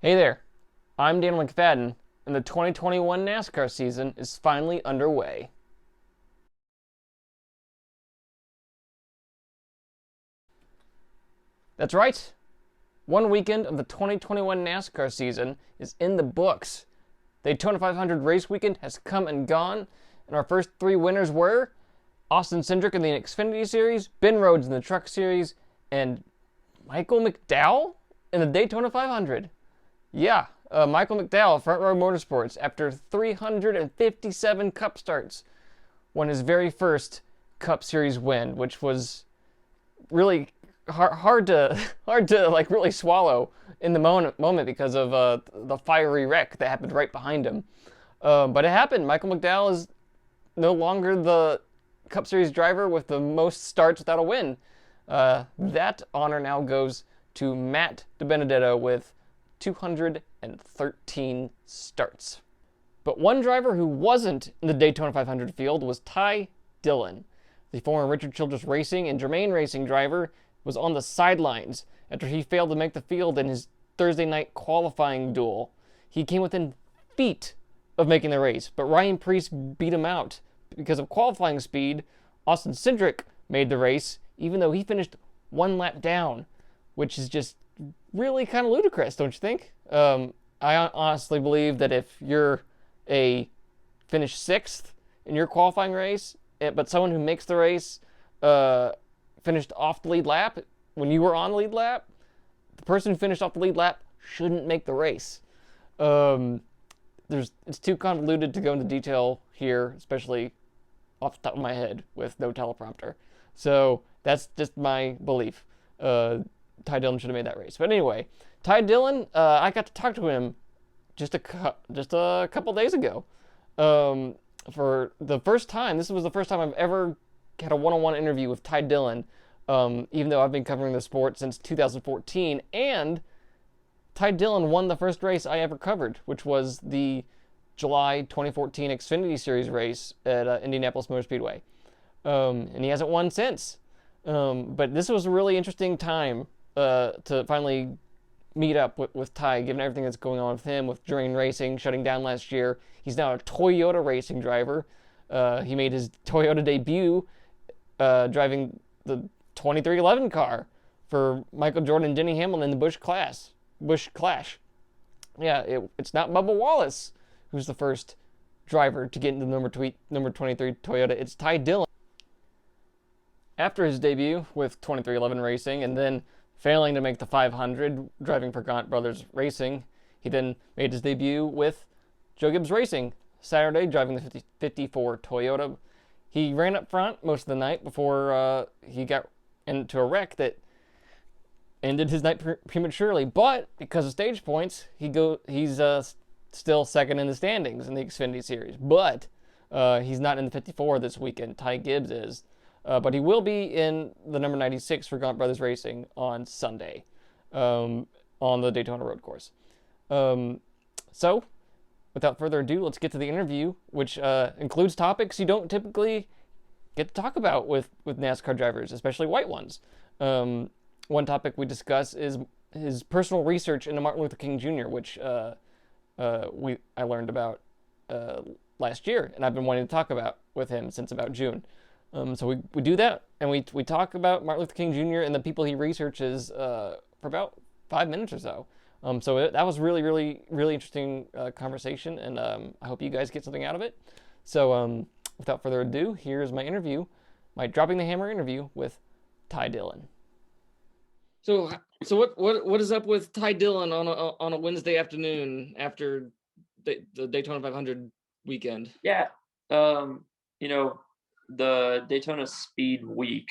Hey there, I'm Daniel McFadin, and the 2021 NASCAR season is finally underway. That's right, one weekend of the 2021 NASCAR season is in the books. The Daytona 500 race weekend has come and gone, and our first three winners were Austin Cindric in the Xfinity Series, Ben Rhodes in the Truck Series, and Michael McDowell in the Daytona 500. Yeah, Michael McDowell, Front Row Motorsports, after 357 Cup starts, won his very first Cup Series win, which was really hard to like really swallow in the moment because of the fiery wreck that happened right behind him. But it happened. Michael McDowell is no longer the Cup Series driver with the most starts without a win. That honor now goes to Matt DiBenedetto with 213 starts. But one driver who wasn't in the Daytona 500 field was Ty Dillon. The former Richard Childress Racing and Germain Racing driver was on the sidelines after he failed to make the field in his Thursday night qualifying duel. He came within feet of making the race, but Ryan Preece beat him out. Because of qualifying speed, Austin Cindric made the race, even though he finished one lap down, which is just really kind of ludicrous, don't you think? I honestly believe that if you're a finish sixth in your qualifying race, but someone who makes the race finished off the lead lap when you were on the lead lap, the person who finished off the lead lap shouldn't make the race. It's too convoluted to go into detail here, especially off the top of my head with no teleprompter. So that's just my belief. Ty Dillon should have made that race. But anyway, Ty Dillon, I got to talk to him just a couple days ago. For the first time, this was the first time I've ever had a one-on-one interview with Ty Dillon, even though I've been covering the sport since 2014. And Ty Dillon won the first race I ever covered, which was the July 2014 Xfinity Series race at Indianapolis Motor Speedway. And he hasn't won since. But this was a really interesting time to finally meet up with Ty, given everything that's going on with him, with Germain Racing shutting down last year. He's now a Toyota racing driver. He made his Toyota debut driving the 2311 car for Michael Jordan and Denny Hamlin in the Busch Clash. Yeah, it's not Bubba Wallace who's the first driver to get into the number 23 Toyota. It's Ty Dillon. After his debut with 2311 Racing and then failing to make the 500 driving for Gaunt Brothers Racing, he then made his debut with Joe Gibbs Racing Saturday, driving the 54 Toyota. He ran up front most of the night before he got into a wreck that ended his night prematurely. But because of stage points, he's still second in the standings in the Xfinity Series. But he's not in the 54 this weekend. Ty Gibbs is. But he will be in the number 96 for Gaunt Brothers Racing on Sunday on the Daytona Road Course. So, without further ado, let's get to the interview, which includes topics you don't typically get to talk about with NASCAR drivers, especially white ones. One topic we discuss is his personal research into Martin Luther King Jr., which I learned about last year, and I've been wanting to talk about with him since about June. So we do that, and we talk about Martin Luther King Jr. and the people he researches for about 5 minutes or so. So that was really, really, really interesting conversation, and I hope you guys get something out of it. So without further ado, here's my interview, my Dropping the Hammer interview with Ty Dillon. So what is up with Ty Dillon on a Wednesday afternoon after the Daytona 500 weekend? Yeah, the Daytona Speedweek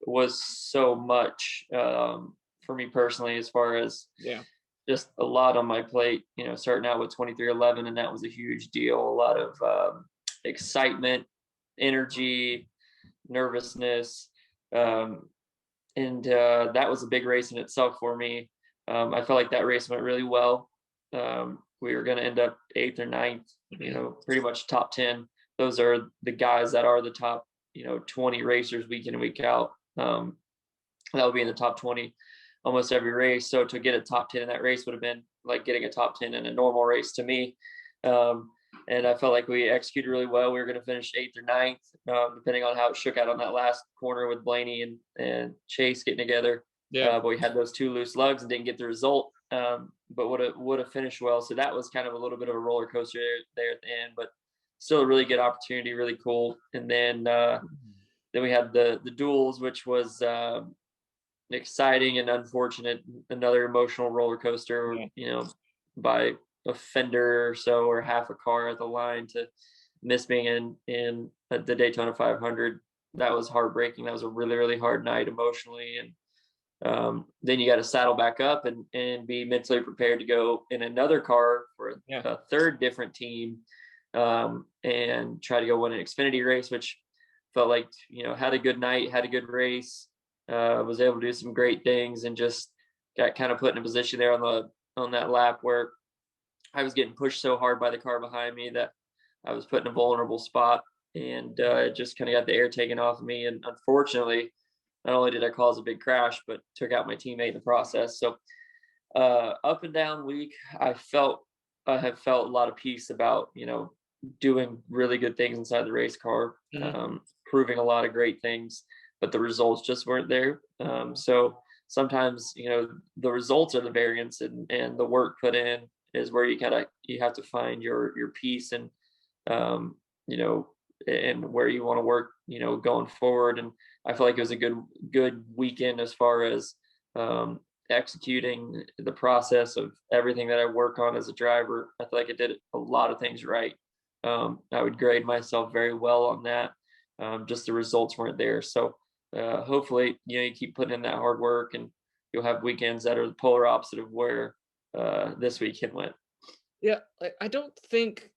was so much for me personally, as far as just a lot on my plate. Starting out with 2311, and that was a huge deal. A lot of excitement, energy, nervousness, and that was a big race in itself for me. I felt like that race went really well. We were going to end up 8th or 9th, pretty much top 10. Those are the guys that are the top, 20 racers week in and week out. That would be in the top 20. almost every race. So to get a top 10 in that race would have been like getting a top 10 in a normal race to me. And I felt like we executed really well. We were going to finish 8th or 9th, depending on how it shook out on that last corner with Blaney and Chase getting together. Yeah. But we had those 2 loose lugs and didn't get the result. But would have finished well. So that was kind of a little bit of a roller coaster there at the end, but still a really good opportunity, really cool. And then we had the duels, which was exciting and unfortunate, another emotional roller coaster. By a fender or so, or half a car at the line, to miss being in the Daytona 500. That was heartbreaking. That was a really, really hard night emotionally. And then you got to saddle back up and be mentally prepared to go in another car for a third different team, and try to go win an Xfinity race, which felt like, had a good night, had a good race, was able to do some great things, and just got kind of put in a position there on that lap where I was getting pushed so hard by the car behind me that I was put in a vulnerable spot, and just kind of got the air taken off of me. And unfortunately, not only did I cause a big crash, but took out my teammate in the process. So up and down week, I have felt a lot of peace about, doing really good things inside the race car, proving a lot of great things, but the results just weren't there. So sometimes, the results are the variance, and the work put in is where you have to find your peace, and and where you want to work, going forward. And I feel like it was a good weekend as far as executing the process of everything that I work on as a driver. I feel like I did a lot of things right. I would grade myself very well on that. Just the results weren't there. So hopefully, you keep putting in that hard work, and you'll have weekends that are the polar opposite of where this weekend went. Yeah, I don't think,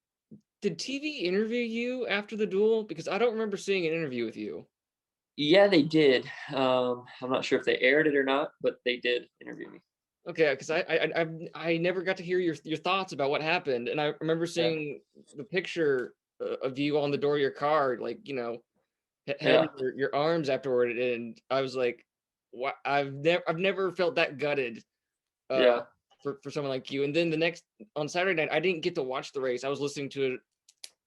did TV interview you after the duel? Because I don't remember seeing an interview with you. Yeah, they did. I'm not sure if they aired it or not, but they did interview me. Okay, because I never got to hear your thoughts about what happened, and I remember seeing the picture of you on the door of your car, like, head your arms afterward, and I was like, "What? I've never felt that gutted." For someone like you. And then on Saturday night, I didn't get to watch the race. I was listening to it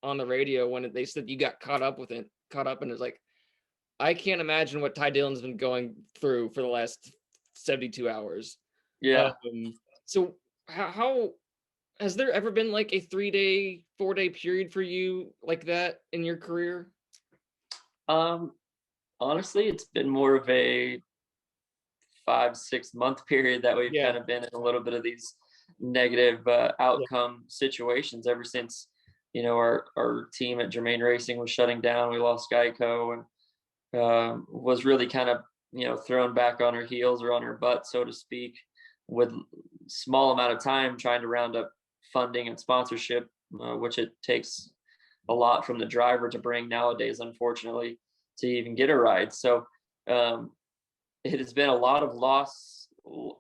on the radio when they said you got caught up, and it's like, I can't imagine what Ty Dillon's been going through for the last 72 hours. So how has there ever been like a 3-day, 4-day period for you like that in your career? Honestly, it's been more of a 5-6 month period that we've kind of been in a little bit of these negative outcome situations ever since, our team at Germain Racing was shutting down. We lost Geico, and was really kind of, thrown back on our heels, or on our butt, so to speak, with small amount of time trying to round up funding and sponsorship, which it takes a lot from the driver to bring nowadays, unfortunately, to even get a ride. So it has been a lot of lost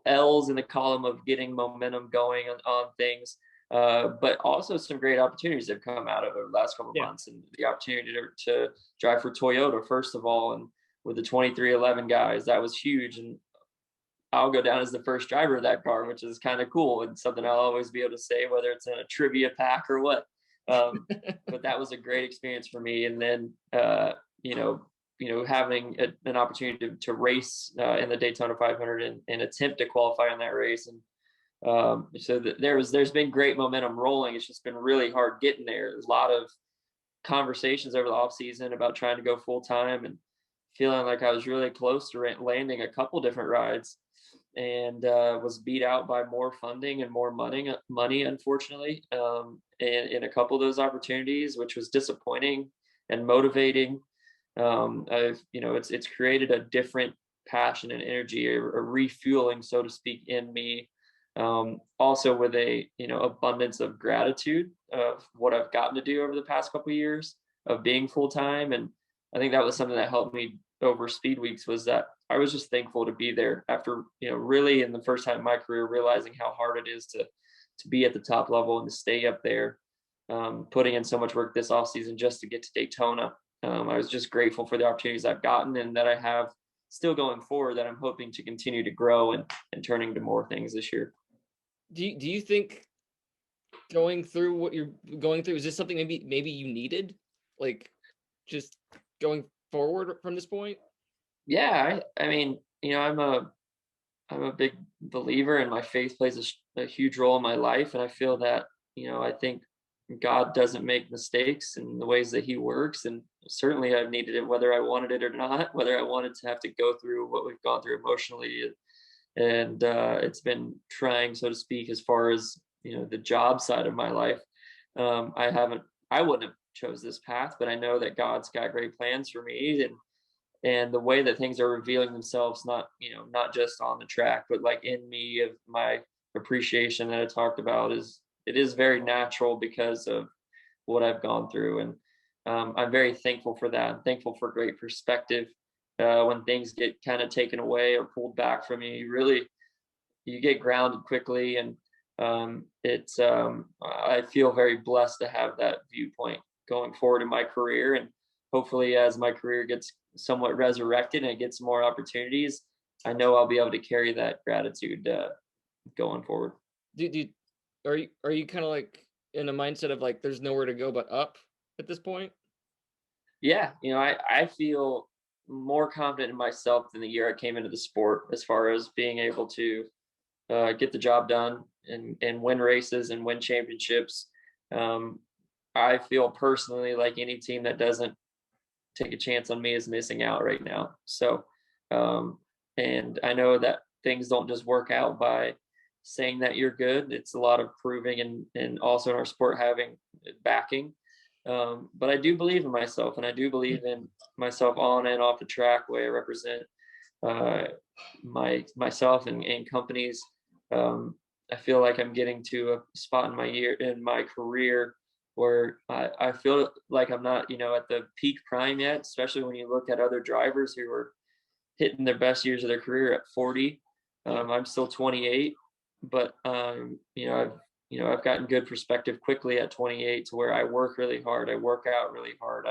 L's in the column of getting momentum going on things, but also some great opportunities have come out of it over the last couple of months, and the opportunity to drive for Toyota, first of all, and with the 2311 guys, that was huge. And I'll go down as the first driver of that car, which is kind of cool, and something I'll always be able to say, whether it's in a trivia pack or what. But that was a great experience for me. And then, having an opportunity to race in the Daytona 500 and attempt to qualify in that race. And so there's been great momentum rolling. It's just been really hard getting there. There's a lot of conversations over the off season about trying to go full time, and feeling like I was really close to landing a couple different rides, and was beat out by more funding and more money, unfortunately, in a couple of those opportunities, which was disappointing and motivating. It's created a different passion and energy, a refueling, so to speak, in me. Also with a, abundance of gratitude of what I've gotten to do over the past couple of years of being full time. And I think that was something that helped me over Speedweeks, was that I was just thankful to be there after, really in the first time in my career, realizing how hard it is to be at the top level and to stay up there, putting in so much work this off season just to get to Daytona. I was just grateful for the opportunities I've gotten, and that I have still going forward that I'm hoping to continue to grow and turning to more things this year. Do you think going through what you're going through, is this something maybe you needed, like just going forward from this point? Yeah, I mean, I'm a big believer, and my faith plays a huge role in my life, and I feel that I think God doesn't make mistakes in the ways that He works, and certainly I've needed it, whether I wanted it or not, whether I wanted to have to go through what we've gone through emotionally, and it's been trying, so to speak, as far as the job side of my life. I wouldn't have chose this path, but I know that God's got great plans for me, and the way that things are revealing themselves, not just on the track, but like in me, of my appreciation that I talked about, it is very natural because of what I've gone through. And I'm very thankful for that. I'm thankful for great perspective. When things get kind of taken away or pulled back from you get grounded quickly. And I feel very blessed to have that viewpoint going forward in my career. And hopefully, as my career gets somewhat resurrected and it gets more opportunities, I know I'll be able to carry that gratitude going forward. Are you kind of like in a mindset of like there's nowhere to go but up at this point? Yeah, I feel more confident in myself than the year I came into the sport, as far as being able to get the job done and win races and win championships. I feel personally like any team that doesn't take a chance on me is missing out right now. So, and I know that things don't just work out by saying that you're good. It's a lot of proving, and also in our sport having backing. But I do believe in myself, and I do believe in myself on and off the track, where I represent myself and companies. I feel like I'm getting to a spot in my career where I feel like I'm not, at the peak prime yet, especially when you look at other drivers who are hitting their best years of their career at 40. I'm still 28, but I've gotten good perspective quickly at 28, to where I work really hard. I work out really hard.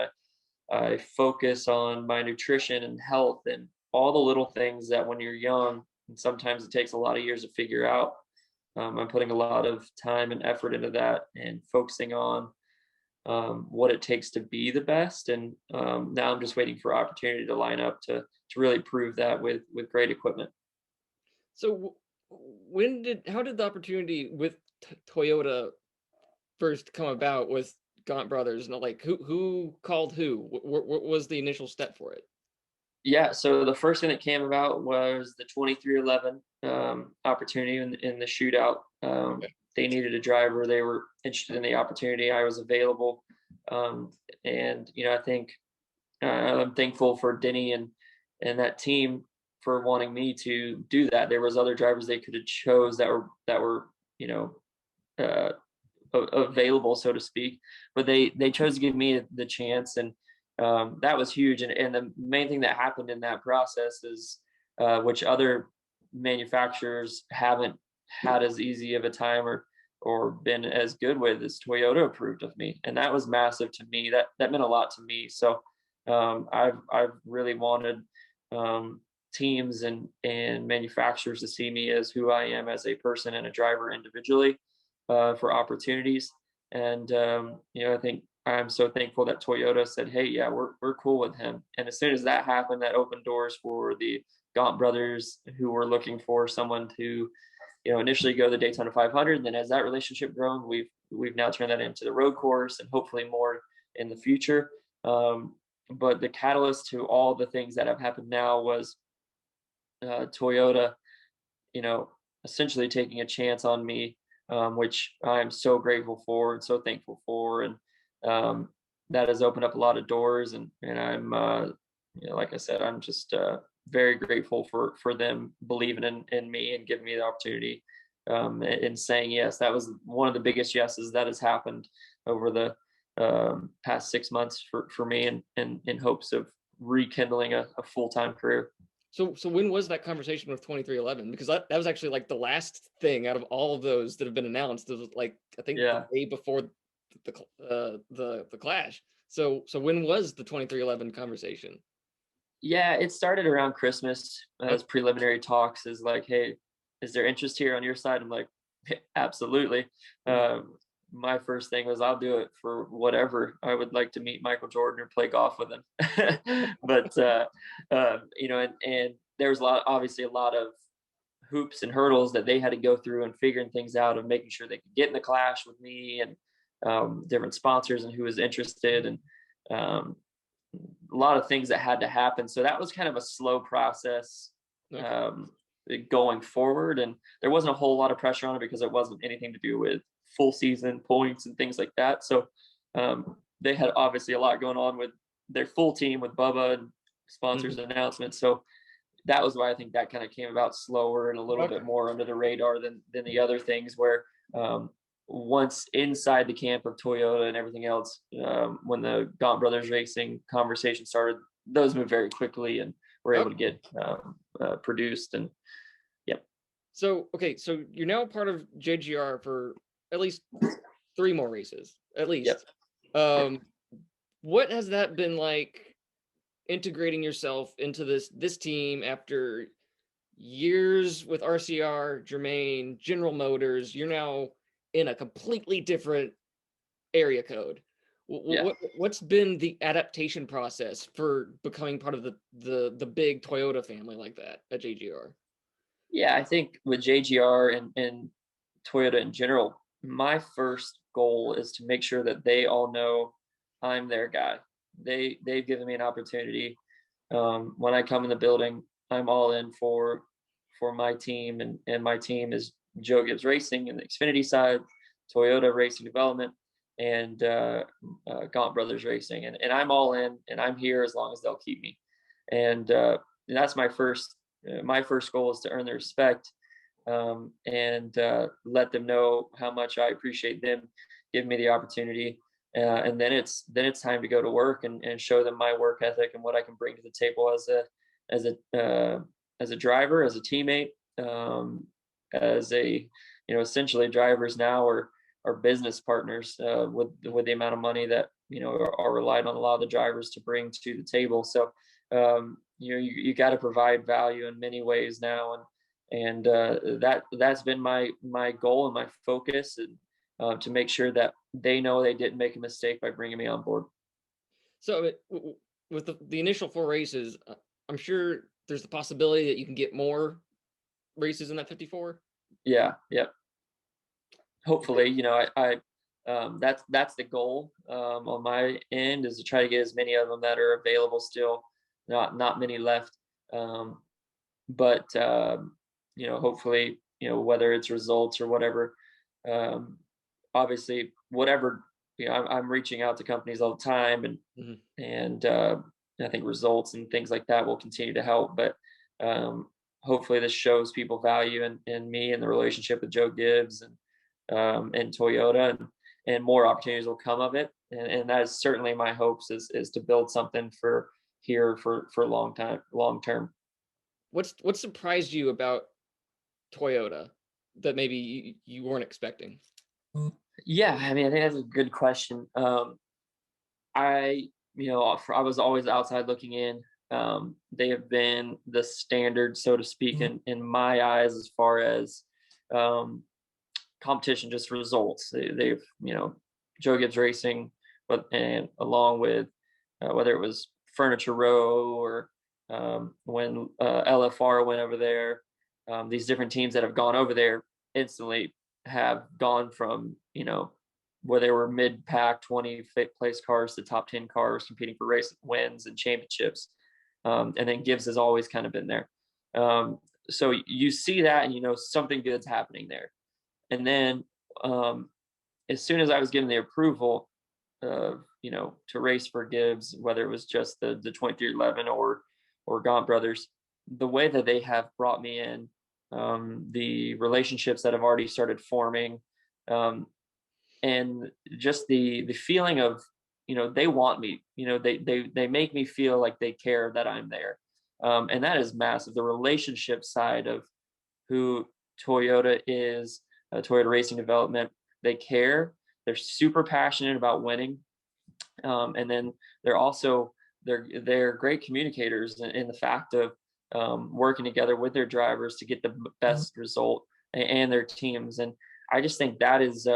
I focus on my nutrition and health and all the little things that when you're young, and sometimes it takes a lot of years to figure out. I'm putting a lot of time and effort into that, and focusing on what it takes to be the best. And now I'm just waiting for opportunity to line up to really prove that with great equipment. So how did the opportunity with Toyota first come about with Gaunt Brothers? And like who called who? What was the initial step for it? Yeah, so the first thing that came about was the 2311 opportunity in the shootout. They needed a driver. They were interested in the opportunity. I was available, and I think I'm thankful for Denny and that team for wanting me to do that. There was other drivers they could have chose that were available, so to speak, but they chose to give me the chance, and that was huge. And the main thing that happened in that process is, which other manufacturers haven't had as easy of a time or been as good with, is Toyota approved of me, and that was massive to me. That meant a lot to me. So I've really wanted teams and manufacturers to see me as who I am as a person and a driver individually, for opportunities. And I think I'm so thankful that Toyota said, "Hey, yeah, we're cool with him." And as soon as that happened, that opened doors for the Gaunt brothers, who were looking for someone to, initially go the Daytona 500. And then as that relationship grown, we've now turned that into the road course, and hopefully more in the future. But the catalyst to all the things that have happened now was Toyota, essentially taking a chance on me, which I'm so grateful for and so thankful for. And that has opened up a lot of doors. And I'm, like I said, I'm just very grateful for them believing in me and giving me the opportunity, and saying yes. That was one of the biggest yeses that has happened over the past 6 months for me, and in hopes of rekindling a full-time career. So when was that conversation with 2311? Because that was actually like the last thing out of all of those that have been announced. It was like, I think the day before the clash. So when was the 2311 conversation? Yeah, it started around Christmas as preliminary talks. Is like, hey, is there interest here on your side? I'm like, absolutely. My first thing was, I'll do it for whatever. I would like to meet Michael Jordan or play golf with him. But and there was obviously a lot of hoops and hurdles that they had to go through and figuring things out and making sure they could get in the clash with me and different sponsors and who was interested and um, a lot of things that had to happen. So that was kind of a slow process going forward. And there wasn't a whole lot of pressure on it because it wasn't anything to do with full season points and things like that. So they had obviously a lot going on with their full team with Bubba and sponsors and announcements. So that was why I think that kind of came about slower and a little bit more under the radar than the other things where once inside the camp of Toyota and everything else, when the Gaunt Brothers Racing conversation started, those moved very quickly and were able to get produced. And So you're now part of JGR for at least 3 more races, at least. What has that been like, integrating yourself into this team after years with RCR, Germain, General Motors? You're now in a completely different area code. What's been the adaptation process for becoming part of the big Toyota family like that at JGR? Yeah, I think with JGR and Toyota in general, my first goal is to make sure that they all know I'm their guy. They've given me an opportunity. When I come in the building, I'm all in for my team, and my team is Joe Gibbs Racing and the Xfinity side, Toyota Racing Development, and Gaunt Brothers Racing, and I'm all in, and I'm here as long as they'll keep me, and that's my first goal is to earn their respect, and let them know how much I appreciate them giving me the opportunity. And then it's time to go to work and show them my work ethic and what I can bring to the table as a driver, as a teammate, as a essentially drivers now are business partners with the amount of money that are relied on a lot of the drivers to bring to the table. So you got to provide value in many ways now, and that's been my goal and my focus, and to make sure that they know they didn't make a mistake by bringing me on board. So with the initial 4 races, I'm sure there's the possibility that you can get more races in that 54. Yeah. Hopefully, I that's the goal on my end, is to try to get as many of them that are available still. Not many left, but hopefully, whether it's results or whatever. Obviously, whatever, I'm reaching out to companies all the time, and I think results and things like that will continue to help. But hopefully, this shows people value in me and the relationship with Joe Gibbs and Toyota, and more opportunities will come of it. And that is certainly my hopes, is to build something for long term. What surprised you about Toyota that maybe you weren't expecting? Yeah, I mean, I think that's a good question. I was always outside looking in. They have been the standard, so to speak, in my eyes, as far as competition, just results. They've Joe Gibbs Racing, and along with whether it was Furniture Row or when LFR went over there, these different teams that have gone over there instantly have gone from where they were mid-pack 20 place cars to top 10 cars competing for race wins and championships, and then Gibbs has always kind of been there. So you see that, and something good's happening there. And then as soon as I was given the approval to race for Gibbs, whether it was just the 2311 or Gaunt Brothers, the way that they have brought me in, the relationships that have already started forming, and just the feeling of they want me, they make me feel like they care that I'm there, and that is massive. The relationship side of who Toyota is, Toyota Racing Development, they care. They're super passionate about winning, and then they're also they're great communicators in the fact of working together with their drivers to get the best result and their teams. And I just think that is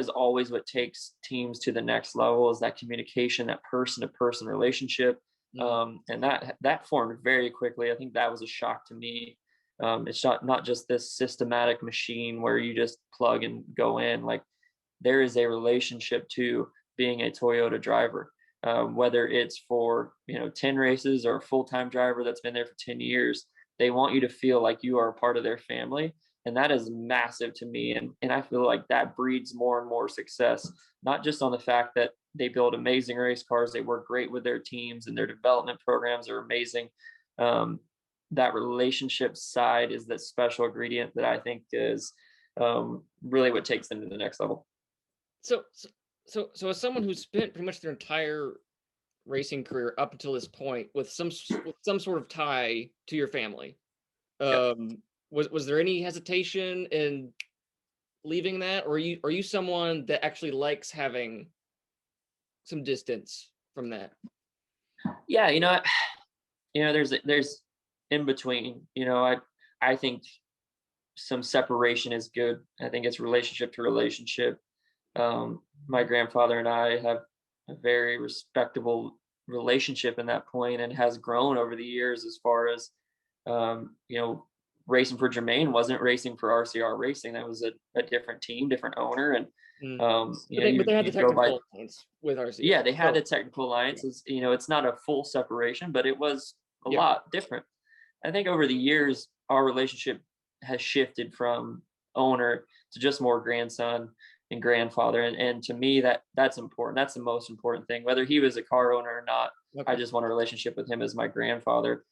always what takes teams to the next level, is that communication, that person to person relationship. And that formed very quickly. I think that was a shock to me. It's not just this systematic machine where you just plug and go in. Like, there is a relationship to being a Toyota driver, whether it's for 10 races or a full-time driver that's been there for 10 years. They want you to feel like you are a part of their family, and that is massive to me. And I feel like that breeds more and more success, not just on the fact that they build amazing race cars, they work great with their teams, and their development programs are amazing. That relationship side is that special ingredient that I think is really what takes them to the next level. So as someone who's spent pretty much their entire racing career up until this point with some sort of tie to your family, was there any hesitation in leaving that, or are you someone that actually likes having some distance from that? Yeah, there's in between. I think some separation is good. I think it's relationship to relationship. My grandfather and I have a very respectable relationship in that point, and has grown over the years, as far as racing for Jermaine wasn't racing for RCR Racing. That was a different team, different owner. And but they had the technical alliance with RCR. Yeah, they had the technical alliance. It's not a full separation, but it was a lot different. I think over the years, our relationship has shifted from owner to just more grandson and grandfather. And to me, that's important. That's the most important thing. Whether he was a car owner or not, I just want a relationship with him as my grandfather.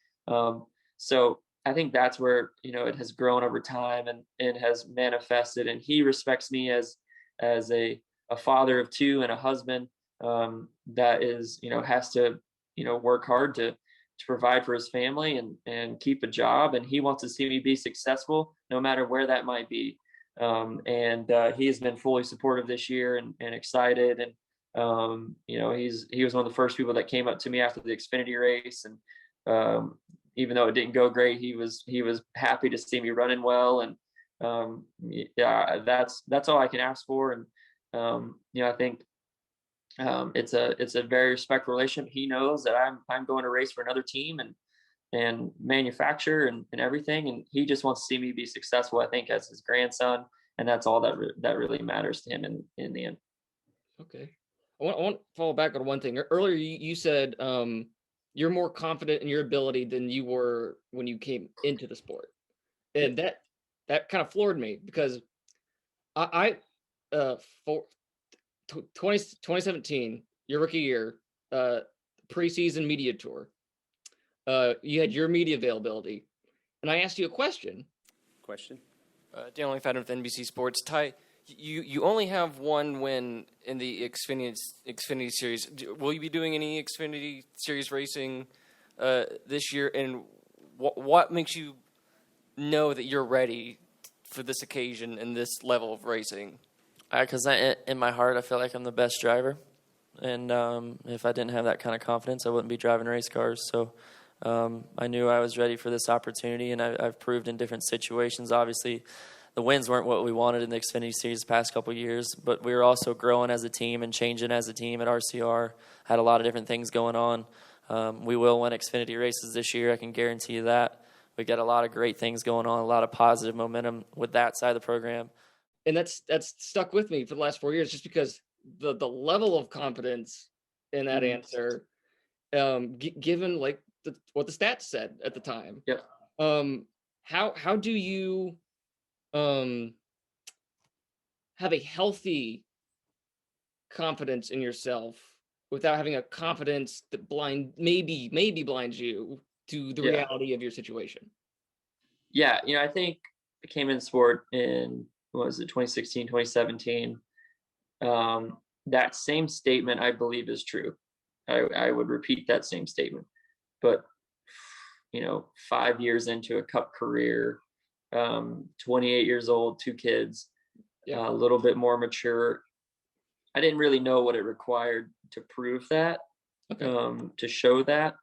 So I think that's where, it has grown over time and has manifested. And he respects me as a father of two and a husband that is, has to, work hard to provide for his family and keep a job. And he wants to see me be successful, no matter where that might be. And he has been fully supportive this year and excited. And, he was one of the first people that came up to me after the Xfinity race. And even though it didn't go great, he was happy to see me running well. And that's all I can ask for. And, I think it's a very respectful relationship. He knows that I'm going to race for another team and manufacture and everything. And he just wants to see me be successful, I think, as his grandson. And that's all that really matters to him in the end. Okay. I want to follow back on one thing. Earlier, you said you're more confident in your ability than you were when you came into the sport. And that kind of floored me, because for 2017, your rookie year, preseason media tour, you had your media availability, and I asked you a question. Daniel McFadin with NBC Sports. Ty, you only have one win in the Xfinity Series. Will you be doing any Xfinity Series racing this year? And what makes you know that you're ready for this occasion and this level of racing? Because in my heart, I feel like I'm the best driver. And if I didn't have that kind of confidence, I wouldn't be driving race cars. So I knew I was ready for this opportunity, and I've proved in different situations. Obviously, the wins weren't what we wanted in the Xfinity Series the past couple of years, but we were also growing as a team and changing as a team at RCR. Had a lot of different things going on. We will win Xfinity races this year. I can guarantee you that. We got a lot of great things going on, a lot of positive momentum with that side of the program. And that's stuck with me for the last 4 years, just because the level of confidence in that answer, given like what the stats said at the time. Yeah. How do you have a healthy confidence in yourself without having a confidence that maybe blinds you to the reality of your situation? Yeah, I think I came in sport in, 2016, 2017. That same statement, I believe, is true. I would repeat that same statement. But, 5 years into a Cup career, 28 years old, 2 kids, a little bit more mature. I didn't really know what it required to prove that. to show that.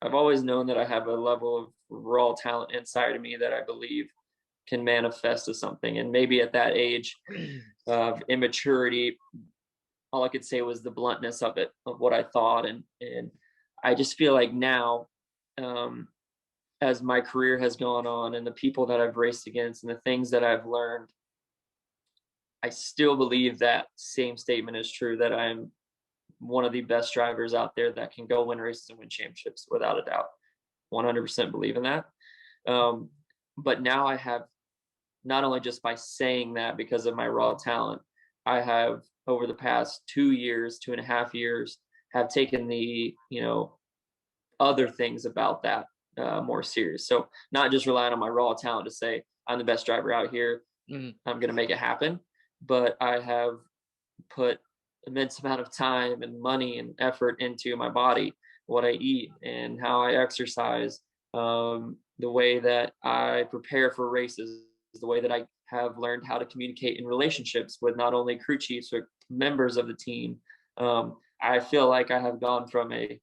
I've always known that I have a level of raw talent inside of me that I believe can manifest as something. And maybe at that age of immaturity, all I could say was the bluntness of it, of what I thought. And I just feel like now, as my career has gone on and the people that I've raced against and the things that I've learned, I still believe that same statement is true, that I'm one of the best drivers out there that can go win races and win championships without a doubt. 100% believe in that. But now I have, not only just by saying that because of my raw talent, I have over the past 2.5 years, have taken the, other things about that more serious. So not just relying on my raw talent to say I'm the best driver out here, I'm going to make it happen, but I have put immense amount of time and money and effort into my body, what I eat and how I exercise, the way that I prepare for races, the way that I have learned how to communicate in relationships with not only crew chiefs but members of the team. I feel like I have gone from a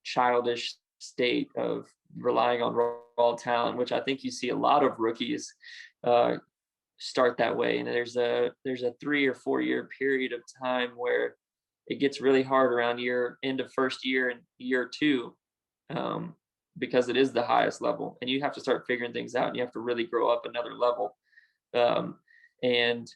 childish state of relying on raw talent, which I think you see a lot of rookies start that way. And there's a 3 or 4 year period of time where it gets really hard around end of first year and year 2, because it is the highest level, and you have to start figuring things out, and you have to really grow up another level. And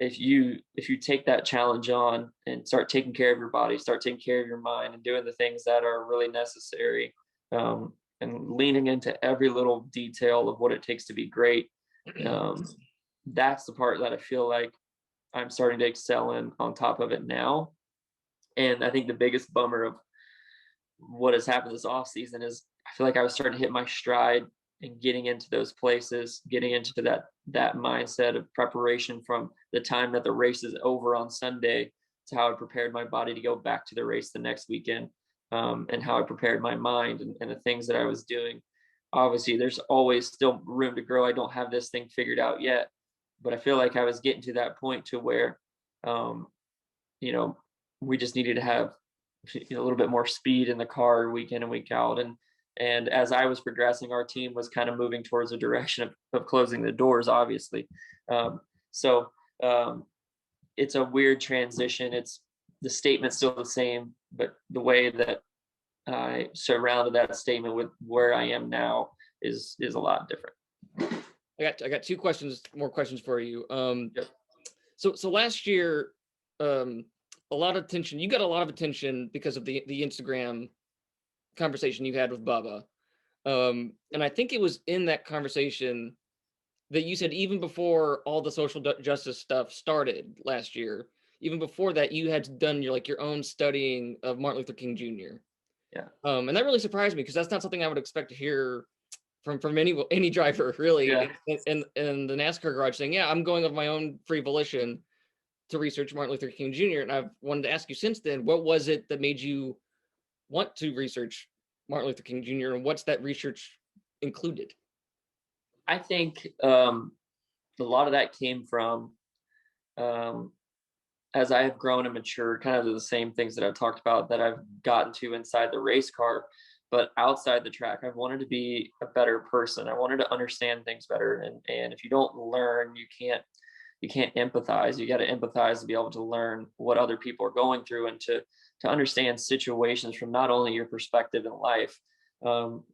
if you take that challenge on and start taking care of your body, start taking care of your mind, and doing the things that are really necessary, and leaning into every little detail of what it takes to be great, that's the part that I feel like I'm starting to excel in on top of it now. And I think the biggest bummer of what has happened this off season is I feel like I was starting to hit my stride and getting into those places, getting into that mindset of preparation from the time that the race is over on Sunday to how I prepared my body to go back to the race the next weekend, and how I prepared my mind and the things that I was doing. Obviously, there's always still room to grow. I don't have this thing figured out yet, but I feel like I was getting to that point to where, we just needed to have a little bit more speed in the car week in and week out. And as I was progressing, our team was kind of moving towards a direction of closing the doors, obviously. So it's a weird transition. It's the statement's still the same, but the way that I surrounded that statement with where I am now is a lot different. I got more questions for you. Yep. So last year, a lot of attention. You got a lot of attention because of the Instagram conversation you had with Bubba. And I think it was in that conversation that you said even before all the social justice stuff started last year, even before that, you had done your own studying of Martin Luther King Jr. Yeah. And that really surprised me because that's not something I would expect to hear from any driver really, in the NASCAR garage saying, yeah, I'm going of my own free volition to research Martin Luther King Jr. And I've wanted to ask you since then, what was it that made you want to research Martin Luther King Jr. and what's that research included? I think a lot of that came from, as I have grown and matured, kind of the same things that I've talked about that I've gotten to inside the race car, but outside the track, I've wanted to be a better person. I wanted to understand things better. And if you don't learn, you can't empathize. You got to empathize to be able to learn what other people are going through and to understand situations from not only your perspective in life.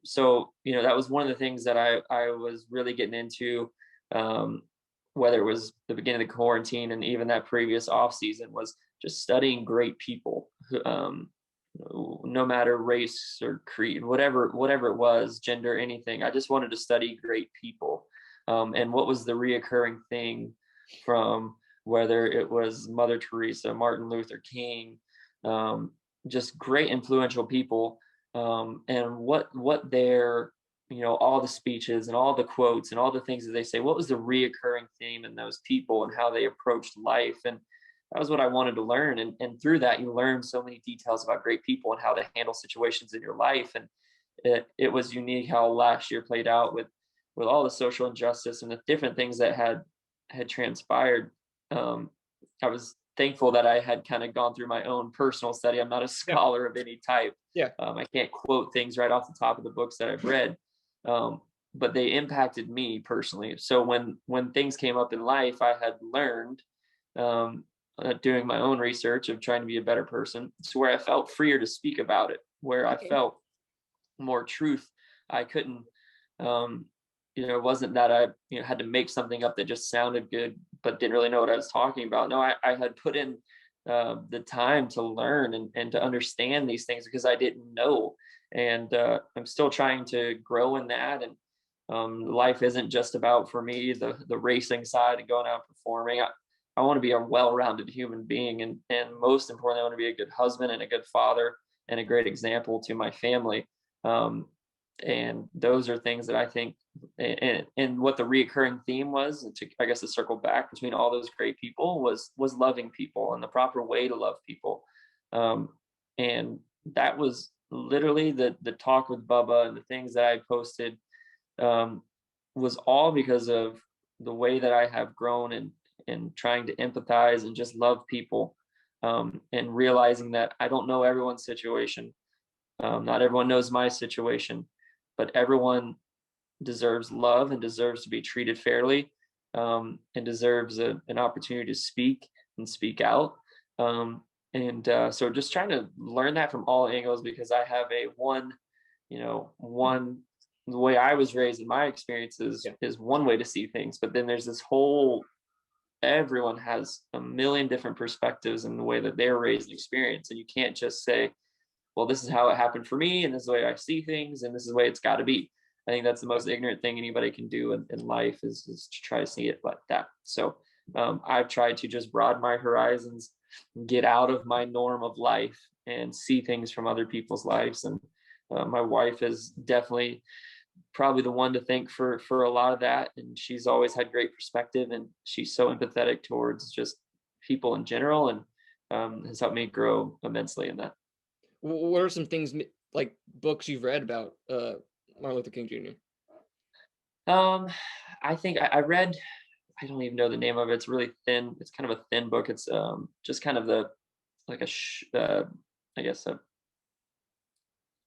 So, that was one of the things that I was really getting into, whether it was the beginning of the quarantine and even that previous off season, was just studying great people, no matter race or creed, whatever it was, gender, anything. I just wanted to study great people. And what was the reoccurring thing from whether it was Mother Teresa, Martin Luther King, just great influential people, and what their, all the speeches and all the quotes and all the things that they say, what was the reoccurring theme in those people and how they approached life. And that was what I wanted to learn. And through that, you learn so many details about great people and how they handle situations in your life. And it was unique how last year played out with all the social injustice and the different things that had transpired. I was thankful that I had kind of gone through my own personal study. I'm not a scholar of any type. I can't quote things right off the top of the books that I've read, but they impacted me personally. So when things came up in life, I had learned, doing my own research of trying to be a better person, to where I felt freer to speak about it, where I felt more truth. I couldn't, it wasn't that I, had to make something up that just sounded good, but didn't really know what I was talking about. No, I had put in the time to learn and to understand these things, because I didn't know. And I'm still trying to grow in that. And life isn't just about, for me, the racing side and going out and performing. I want to be a well-rounded human being. And most importantly, I want to be a good husband and a good father and a great example to my family. And those are things that I think, and what the reoccurring theme was, I guess to circle back between all those great people, was loving people and the proper way to love people. And that was literally the talk with Bubba, and the things that I posted was all because of the way that I have grown and trying to empathize and just love people, and realizing that I don't know everyone's situation. Not everyone knows my situation, but everyone deserves love and deserves to be treated fairly, and deserves an opportunity to speak and speak out. So just trying to learn that from all angles, because I have the way I was raised in my experiences is one way to see things, but then there's this whole, everyone has a million different perspectives in the way that they're raised and experienced. And you can't just say, well, this is how it happened for me, and this is the way I see things, and this is the way it's got to be. I think that's the most ignorant thing anybody can do in life, is to try to see it like that. So I've tried to just broaden my horizons, get out of my norm of life, and see things from other people's lives. And my wife is definitely probably the one to thank for a lot of that. And she's always had great perspective, and she's so empathetic towards just people in general, and has helped me grow immensely in that. What are some things, like books you've read about Martin Luther King Jr.? I think I read, I don't even know the name of it. It's really thin. It's kind of a thin book. It's just kind of I guess a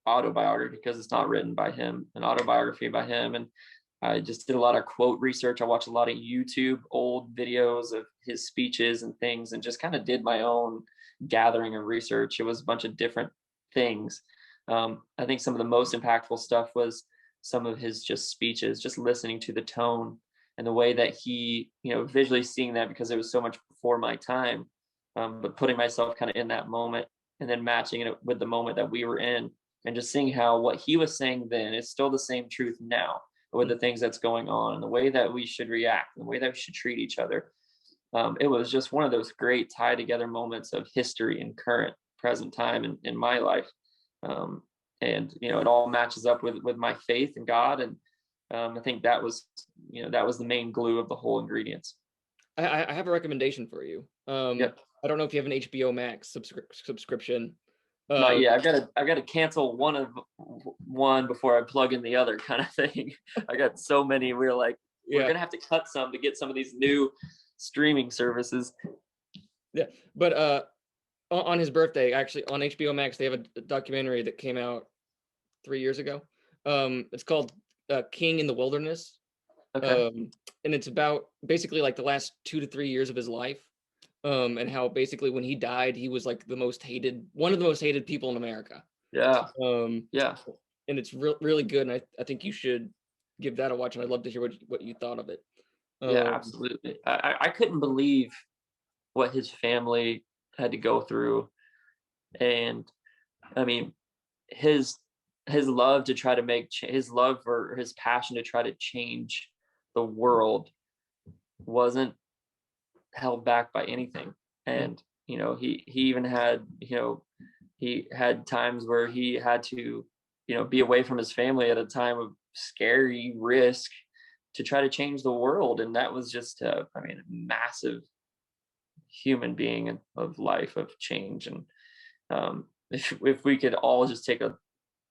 autobiography, because it's not written by him, an autobiography by him. And I just did a lot of quote research. I watched a lot of YouTube old videos of his speeches and things, and just kind of did my own gathering of research. It was a bunch of different things. I think some of the most impactful stuff was some of his just speeches, just listening to the tone and the way that he, visually seeing that, because it was so much before my time, but putting myself kind of in that moment and then matching it with the moment that we were in, and just seeing how what he was saying then is still the same truth now with the things that's going on, and the way that we should react, and the way that we should treat each other. It was just one of those great tie together moments of history and current present time in my life. And it all matches up with my faith in God. And I think that was the main glue of the whole ingredients. I have a recommendation for you. I don't know if you have an HBO Max subscription. Not yet. I've got to cancel one before I plug in the other, kind of thing. I got so many. We're gonna have to cut some to get some of these new streaming services. Yeah, but on his birthday, actually, on HBO Max, they have a documentary that came out 3 years ago. It's called King in the Wilderness. Okay. And it's about basically like the last 2 to 3 years of his life. And how basically when he died, he was like one of the most hated people in America. Yeah. Yeah. And it's really good. And I think you should give that a watch. And I'd love to hear what you thought of it. Yeah, absolutely. I couldn't believe what his family had to go through. And I mean, his love to try to his love, or his passion to try to change the world, wasn't held back by anything. And he even had he had times where he had to be away from his family at a time of scary risk to try to change the world. And that was just a massive human being of life, of change. And if we could all just take a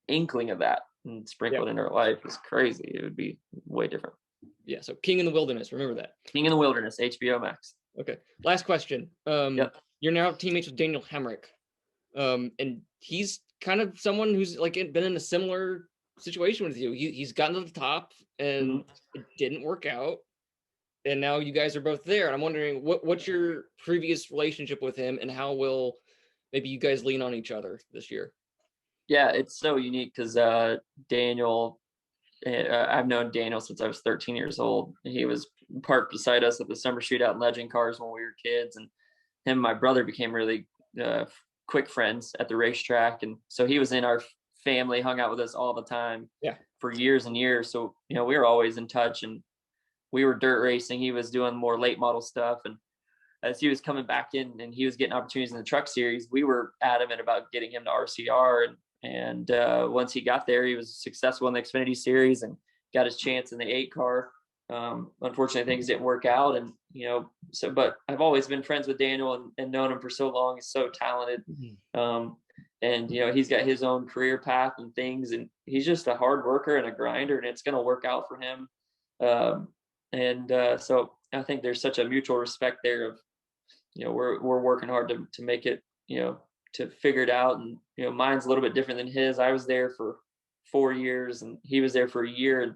inkling of that and sprinkle it in our life, it's crazy. It would be way different. Yeah. So King in the Wilderness, remember that. King in the Wilderness, HBO Max. Okay. Last question. you're now teammates with Daniel Hemrick, and he's kind of someone who's like been in a similar situation with you. He's gotten to the top and it didn't work out, and now you guys are both there. And I'm wondering what's your previous relationship with him, and how will maybe you guys lean on each other this year? Yeah, it's so unique because Daniel, I've known Daniel since I was 13 years old. He was parked beside us at the summer shootout in Legend Cars when we were kids, and him and my brother became really quick friends at the racetrack. And so he was in our family, hung out with us all the time for years and years. So, we were always in touch, and we were dirt racing. He was doing more late model stuff. And as he was coming back in and he was getting opportunities in the truck series, we were adamant about getting him to RCR. And once he got there, he was successful in the Xfinity series and got his chance in the 8 car. Unfortunately, things didn't work out. And, but I've always been friends with Daniel and known him for so long. He's so talented. And, he's got his own career path and things, and he's just a hard worker and a grinder, and it's going to work out for him. So I think there's such a mutual respect there of, we're working hard to make it, to figure it out. And, mine's a little bit different than his. I was there for 4 years and he was there for a year, and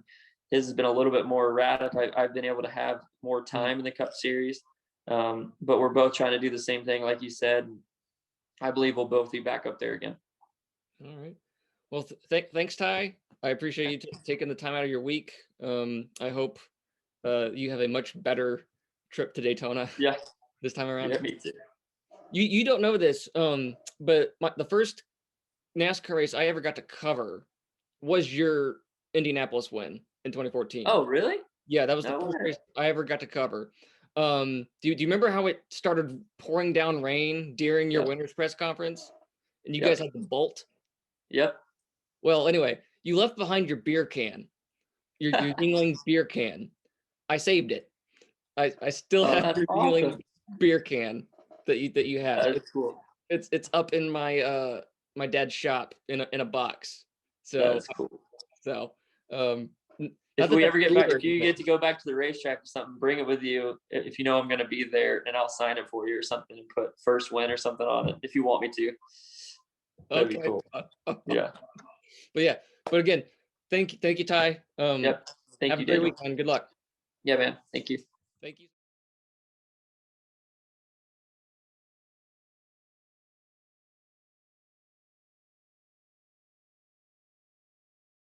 his has been a little bit more erratic. I've been able to have more time in the Cup Series. But we're both trying to do the same thing, like you said. I believe we'll both be back up there again. All right. Well, thanks, Ty. I appreciate you taking the time out of your week. I hope you have a much better trip to Daytona. Yeah. This time around. Yeah, me too. You don't know this, but the first NASCAR race I ever got to cover was your Indianapolis win in 2014. Oh, really? Yeah, that was the first race I ever got to cover. Do you remember how it started pouring down rain during your winner's press conference, and you guys had to bolt? Yep. Well, anyway, you left behind your beer can, your Yingling beer can. I saved it. I still have your Yingling beer can that you had. That's cool. It's up in my my dad's shop in a box. So that's cool. So if we ever get back, if you get to go back to the racetrack or something, bring it with you. If I'm going to be there, and I'll sign it for you or something, and put first win or something on it if you want me to. That'd be cool. Yeah. But again, thank you, Ty. Yep. Have a great weekend. Good luck. Yeah, man. Thank you. Thank you.